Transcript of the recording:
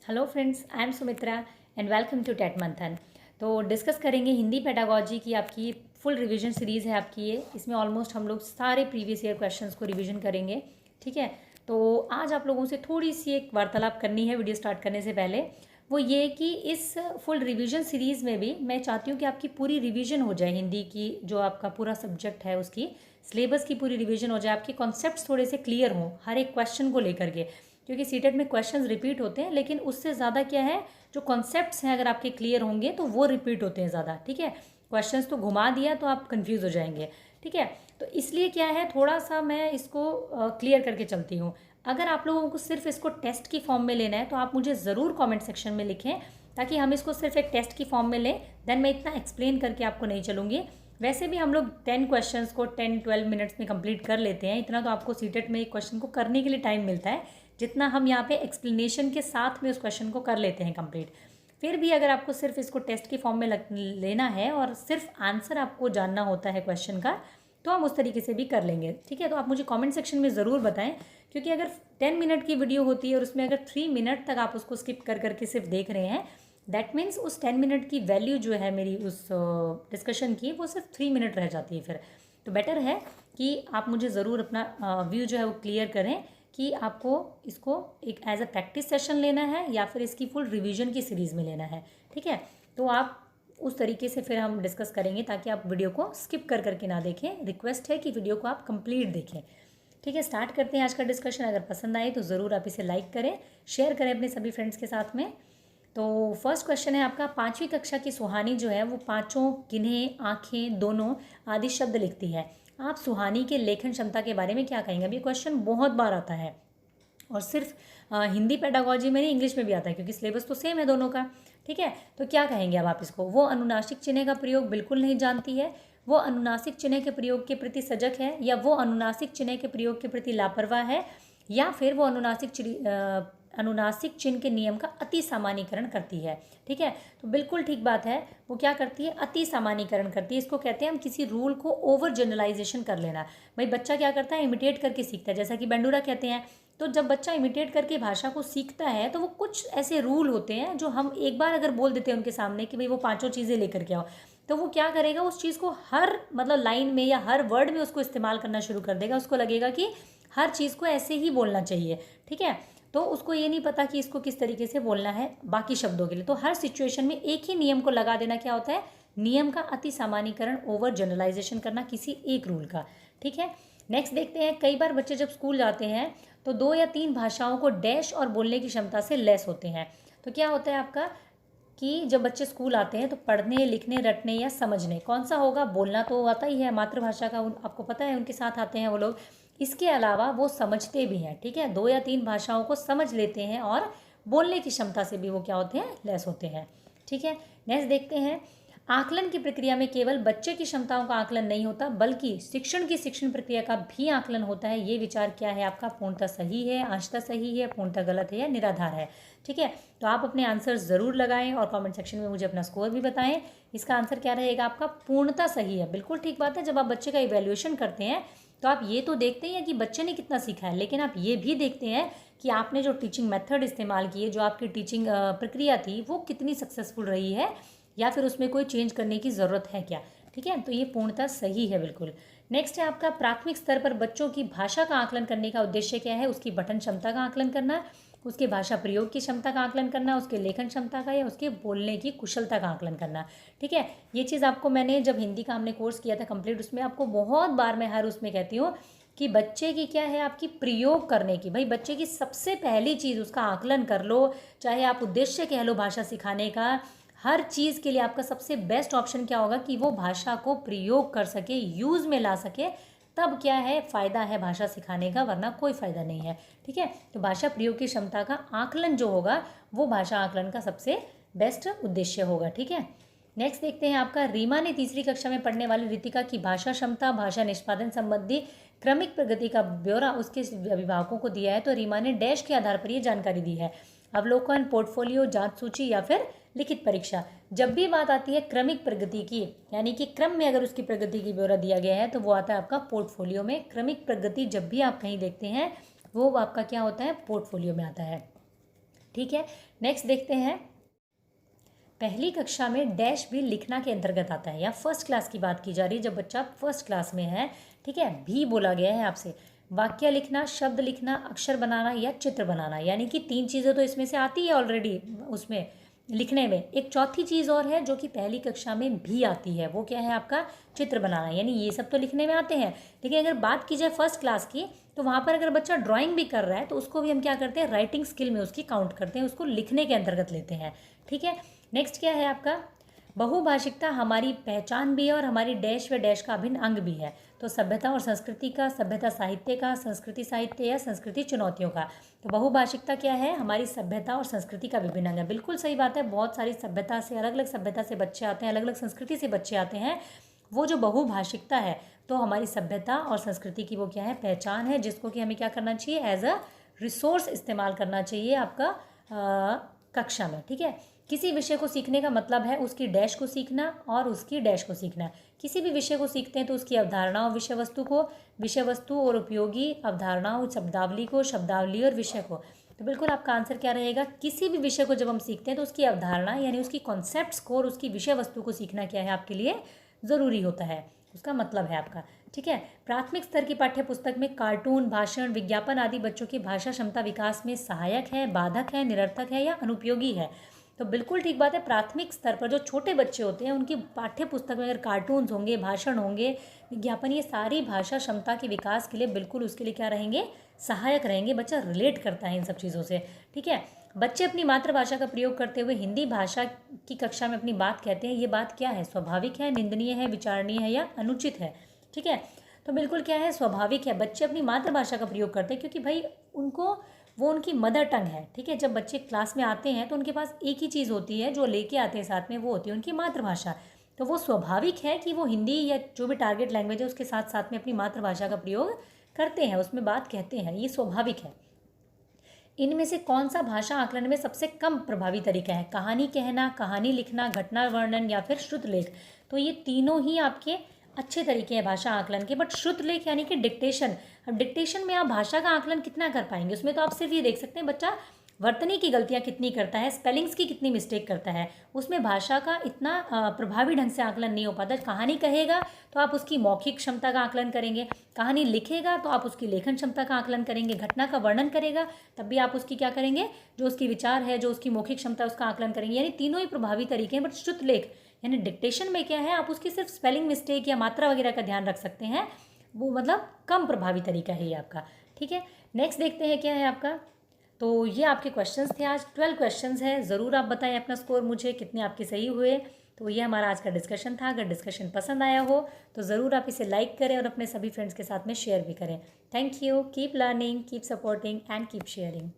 Hello friends, I am Sumitra and welcome to TET Manthan. तो discuss करेंगे Hindi pedagogy की आपकी फुल रिवीजन सीरीज़ है आपकी ये। इसमें ऑलमोस्ट हम लोग सारे प्रीवियस ईयर क्वेश्चंस को रिवीजन करेंगे। ठीक है, तो आज आप लोगों से थोड़ी सी एक वार्तालाप करनी है वीडियो स्टार्ट करने से पहले। वो ये कि इस फुल रिवीजन सीरीज़ में भी मैं चाहती हूँ कि आपकी पूरी रिवीजन हो जाए। हिंदी की जो आपका पूरा सब्जेक्ट है उसकी सिलेबस की पूरी रिवीजन हो जाए, आपके कॉन्सेप्ट्स थोड़े से क्लियर हों हर एक क्वेश्चन को लेकर के, क्योंकि सीटेट में क्वेश्चंस रिपीट होते हैं, लेकिन उससे ज़्यादा क्या है, जो कॉन्सेप्ट्स हैं अगर आपके क्लियर होंगे तो वो रिपीट होते हैं ज़्यादा। ठीक है, क्वेश्चंस तो घुमा दिया तो आप कंफ्यूज हो जाएंगे। ठीक है, तो इसलिए क्या है, थोड़ा सा मैं इसको क्लियर करके चलती हूँ। अगर आप लोगों को सिर्फ इसको टेस्ट की फॉर्म में लेना है तो आप मुझे ज़रूर कॉमेंट सेक्शन में लिखें, ताकि हम इसको सिर्फ एक टेस्ट की फॉर्म में लें। देन मैं इतना एक्सप्लेन करके आपको नहीं चलूँगी। वैसे भी हम लोग 10 क्वेश्चंस को 10-12 मिनट्स में कंप्लीट कर लेते हैं। इतना तो आपको सीटेट में एक क्वेश्चन को करने के लिए टाइम मिलता है, जितना हम यहाँ पे एक्सप्लेनेशन के साथ में उस क्वेश्चन को कर लेते हैं कंप्लीट। फिर भी अगर आपको सिर्फ इसको टेस्ट की फॉर्म में लेना है और सिर्फ आंसर आपको जानना होता है क्वेश्चन का, तो हम उस तरीके से भी कर लेंगे। ठीक है, तो आप मुझे कमेंट सेक्शन में ज़रूर बताएं, क्योंकि अगर 10 मिनट की वीडियो होती है और उसमें अगर 3 मिनट तक आप उसको स्किप कर करके सिर्फ देख रहे हैं, दैट मीन्स उस 10 मिनट की वैल्यू जो है मेरी उस डिस्कशन की, वो सिर्फ 3 मिनट रह जाती है फिर। तो बेटर है कि आप मुझे ज़रूर अपना व्यू जो है वो क्लियर करें कि आपको इसको एक एज अ प्रैक्टिस सेशन लेना है या फिर इसकी फुल रिवीजन की सीरीज़ में लेना है। ठीक है, तो आप उस तरीके से फिर हम डिस्कस करेंगे, ताकि आप वीडियो को स्किप कर करके ना देखें। रिक्वेस्ट है कि वीडियो को आप कंप्लीट देखें। ठीक है, स्टार्ट करते हैं आज का डिस्कशन। अगर पसंद आए तो ज़रूर आप इसे लाइक करें, शेयर करें अपने सभी फ्रेंड्स के साथ में। तो फर्स्ट क्वेश्चन है आपका, 5वीं कक्षा की सुहानी जो है वो पाँचों, किन्हें, आँखें, दोनों आदि शब्द लिखती है। आप सुहानी के लेखन क्षमता के बारे में क्या कहेंगे? अभी क्वेश्चन बहुत बार आता है और सिर्फ हिंदी पेडागोजी में नहीं, इंग्लिश में भी आता है, क्योंकि सिलेबस तो सेम है दोनों का। ठीक है, तो क्या कहेंगे अब आप इसको? वो अनुनासिक चिन्ह का प्रयोग बिल्कुल नहीं जानती है, वो अनुनासिक चिन्ह के प्रयोग के प्रति सजग है, या वो अनुनासिक चिन्ह के प्रयोग के प्रति लापरवाह है, या फिर वो अनुनासिक चिन्ह के नियम का अति सामान्यीकरण करती है। ठीक है, तो बिल्कुल ठीक बात है। वो क्या करती है? अति सामान्यीकरण करती है। इसको कहते हैं हम किसी रूल को ओवर जनरलाइजेशन कर लेना। भाई बच्चा क्या करता है? इमिटेट करके सीखता है, जैसा कि बेंडूरा कहते हैं। तो जब बच्चा इमिटेट करके भाषा को सीखता है तो वो कुछ ऐसे रूल होते हैं जो हम एक बार अगर बोल देते हैं उनके सामने कि भाई वो पांचों चीज़ें लेकर के आओ, तो वो क्या करेगा? उस चीज़ को हर मतलब लाइन में या हर वर्ड में उसको इस्तेमाल करना शुरू कर देगा। उसको लगेगा कि हर चीज़ को ऐसे ही बोलना चाहिए। ठीक है, तो उसको ये नहीं पता कि इसको किस तरीके से बोलना है बाकी शब्दों के लिए। तो हर सिचुएशन में एक ही नियम को लगा देना क्या होता है? नियम का अति सामान्यीकरण, ओवर जनरलाइजेशन करना किसी एक रूल का। ठीक है, नेक्स्ट देखते हैं। कई बार बच्चे जब स्कूल जाते हैं तो 2 या 3 भाषाओं को डैश और बोलने की क्षमता से लेस होते हैं। तो क्या होता है आपका कि जब बच्चे स्कूल आते हैं तो पढ़ने, लिखने, रटने या समझने, कौन सा होगा? बोलना तो आता ही है, मातृभाषा का आपको पता है, उनके साथ आते हैं वो लोग। इसके अलावा वो समझते भी हैं। ठीक है, 2 या 3 भाषाओं को समझ लेते हैं और बोलने की क्षमता से भी वो क्या होते हैं? लेस होते हैं। ठीक है, नेक्स्ट देखते हैं। आकलन की प्रक्रिया में केवल बच्चे की क्षमताओं का आकलन नहीं होता, बल्कि शिक्षण की शिक्षण प्रक्रिया का भी आकलन होता है। ये विचार क्या है आपका? पूर्णतः सही है, अंशतः सही है, पूर्णतः गलत है या निराधार है? ठीक है, तो आप अपने आंसर ज़रूर लगाएं और कमेंट सेक्शन में मुझे अपना स्कोर भी बताएं। इसका आंसर क्या रहेगा आपका? पूर्णतः सही है। बिल्कुल ठीक बात है। जब आप बच्चे का इवैल्यूएशन करते हैं तो आप ये तो देखते ही हैं कि बच्चे ने कितना सीखा है, लेकिन आप ये भी देखते हैं कि आपने जो टीचिंग मेथड इस्तेमाल किए, जो आपकी टीचिंग प्रक्रिया थी, वो कितनी सक्सेसफुल रही है, या फिर उसमें कोई चेंज करने की ज़रूरत है क्या। ठीक है, तो ये पूर्णतः सही है बिल्कुल। नेक्स्ट है आपका, प्राथमिक स्तर पर बच्चों की भाषा का आकलन करने का उद्देश्य क्या है? उसकी पठन क्षमता का आकलन करना, उसके भाषा प्रयोग की क्षमता का आकलन करना, उसके लेखन क्षमता का, या उसके बोलने की कुशलता का आकलन करना। ठीक है, ये चीज़ आपको मैंने जब हिंदी का हमने कोर्स किया था कंप्लीट, उसमें आपको बहुत बार मैं हर उसमें कहती हूँ कि बच्चे की क्या है, आपकी प्रयोग करने की। भाई बच्चे की सबसे पहली चीज़ उसका आकलन कर लो, चाहे आप उद्देश्य कह लो भाषा सिखाने का। हर चीज़ के लिए आपका सबसे बेस्ट ऑप्शन क्या होगा कि वो भाषा को प्रयोग कर सके, यूज़ में ला सके, तब क्या है? फ़ायदा है भाषा सिखाने का, वरना कोई फ़ायदा नहीं है। ठीक है, तो भाषा प्रयोग की क्षमता का आकलन जो होगा वो भाषा आकलन का सबसे बेस्ट उद्देश्य होगा। ठीक है, नेक्स्ट देखते हैं आपका, रीमा ने 3री कक्षा में पढ़ने वाली रितिका की भाषा क्षमता, भाषा निष्पादन संबंधी क्रमिक प्रगति का ब्यौरा उसके अभिभावकों को दिया है। तो रीमा ने डैश के आधार पर ये जानकारी दी है। अवलोकन, पोर्टफोलियो, जांच सूची या फिर लिखित परीक्षा। जब भी बात आती है क्रमिक प्रगति की, यानी कि क्रम में अगर उसकी प्रगति की ब्यौरा दिया गया है, तो वो आता है आपका पोर्टफोलियो में। क्रमिक प्रगति जब भी आप कहीं देखते हैं वो आपका क्या होता है? पोर्टफोलियो में आता है। ठीक है, नेक्स्ट देखते हैं। पहली कक्षा में डैश भी लिखना के अंतर्गत आता है, या फर्स्ट क्लास की बात की जा रही है, जब बच्चा फर्स्ट क्लास में है। ठीक है, भी बोला गया है आपसे। वाक्य लिखना, शब्द लिखना, अक्षर बनाना या चित्र बनाना, यानी कि 3 चीज़ें तो इसमें से आती है ऑलरेडी उसमें लिखने में। एक चौथी चीज़ और है जो कि पहली कक्षा में भी आती है, वो क्या है आपका? चित्र बनाना। यानी ये सब तो लिखने में आते हैं, लेकिन अगर बात की जाए फर्स्ट क्लास की, तो वहाँ पर अगर बच्चा ड्राइंग भी कर रहा है तो उसको भी हम क्या करते हैं? राइटिंग स्किल में उसकी काउंट करते हैं, उसको लिखने के अंतर्गत लेते हैं। ठीक है, नेक्स्ट क्या है आपका? बहुभाषिकता हमारी पहचान भी है और हमारी डैश व डैश का अभिन्न अंग भी है। तो सभ्यता और संस्कृति का, सभ्यता साहित्य का, संस्कृति साहित्य या संस्कृति चुनौतियों का। तो बहुभाषिकता क्या है? हमारी सभ्यता और संस्कृति का विभिन्न अंग है। बिल्कुल सही बात है, बहुत सारी सभ्यता से, अलग अलग सभ्यता से बच्चे आते हैं, अलग अलग संस्कृति से बच्चे आते हैं। वो जो बहुभाषिकता है तो हमारी सभ्यता और संस्कृति की वो क्या है? पहचान है, जिसको कि हमें क्या करना चाहिए? एज अ रिसोर्स इस्तेमाल करना चाहिए आपका कक्षा में। ठीक है, किसी विषय को सीखने का मतलब है उसकी डैश को सीखना और उसकी डैश को सीखना। किसी भी विषय को सीखते हैं तो उसकी अवधारणाओं, विषय वस्तु और उपयोगी अवधारणाओं, शब्दावली को, शब्दावली और विषय को। तो बिल्कुल आपका आंसर क्या रहेगा? किसी भी विषय को जब हम सीखते हैं तो उसकी अवधारणा यानी उसकी कॉन्सेप्ट्स को और उसकी विषय वस्तु को सीखना क्या है आपके लिए ज़रूरी होता है, उसका मतलब है आपका। ठीक है, प्राथमिक स्तर की पाठ्य पुस्तक में कार्टून, भाषण, विज्ञापन आदि बच्चों की भाषा क्षमता विकास में सहायक है, बाधक है, निरर्थक है या अनुपयोगी है। तो बिल्कुल ठीक बात है, प्राथमिक स्तर पर जो छोटे बच्चे होते हैं उनकी पाठ्य पुस्तक में अगर कार्टून्स होंगे, भाषण होंगे, विज्ञापन, ये सारी भाषा क्षमता के विकास के लिए बिल्कुल उसके लिए क्या रहेंगे? सहायक रहेंगे। बच्चा रिलेट करता है इन सब चीज़ों से। ठीक है, बच्चे अपनी मातृभाषा का प्रयोग करते हुए हिंदी भाषा की कक्षा में अपनी बात कहते हैं, ये बात क्या है? स्वाभाविक है, निंदनीय है, विचारणीय है या अनुचित है? ठीक है, तो बिल्कुल क्या है? स्वाभाविक है। बच्चे अपनी मातृभाषा का प्रयोग करते हैं क्योंकि भाई वो उनकी मदर टंग है। ठीक है, जब बच्चे क्लास में आते हैं तो उनके पास एक ही चीज़ होती है जो लेके आते हैं साथ में, वो होती है उनकी मातृभाषा। तो वो स्वाभाविक है कि वो हिंदी या जो भी टारगेट लैंग्वेज है उसके साथ साथ में अपनी मातृभाषा का प्रयोग करते हैं, उसमें बात कहते हैं, ये स्वाभाविक है। इनमें से कौन सा भाषा आकलन में सबसे कम प्रभावी तरीका है? कहानी कहना, कहानी लिखना, घटना वर्णन या फिर श्रुत लेख। तो ये तीनों ही आपके अच्छे तरीके हैं भाषा आकलन के। बट श्रुत लेख यानी कि डिक्टेशन, अब डिक्टेशन में आप भाषा का आकलन कितना कर पाएंगे? उसमें तो आप सिर्फ ये देख सकते हैं बच्चा वर्तनी की गलतियाँ कितनी करता है, स्पेलिंग्स की कितनी मिस्टेक करता है, उसमें भाषा का इतना प्रभावी ढंग से आकलन नहीं हो पाता। कहानी कहेगा तो आप उसकी मौखिक क्षमता का आकलन करेंगे, कहानी लिखेगा तो आप उसकी लेखन क्षमता का आकलन करेंगे, घटना का वर्णन करेगा तब भी आप उसकी क्या करेंगे? जो उसकी विचार है, जो उसकी मौखिक क्षमता है उसका आकलन करेंगे। यानी तीनों ही प्रभावी तरीके हैं। बट श्रुत लेख यानी डिक्टेशन में क्या है? आप उसकी सिर्फ स्पेलिंग मिस्टेक या मात्रा वगैरह का ध्यान रख सकते हैं, वो मतलब कम प्रभावी तरीका है ये आपका। ठीक है, नेक्स्ट देखते हैं क्या है आपका। तो ये आपके क्वेश्चंस थे, आज 12 क्वेश्चंस है। ज़रूर आप बताएं अपना स्कोर मुझे, कितने आपके सही हुए। तो ये हमारा आज का डिस्कशन था। अगर डिस्कशन पसंद आया हो तो ज़रूर आप इसे लाइक करें और अपने सभी फ्रेंड्स के साथ में शेयर भी करें। Thank you, keep learning, keep supporting and keep sharing.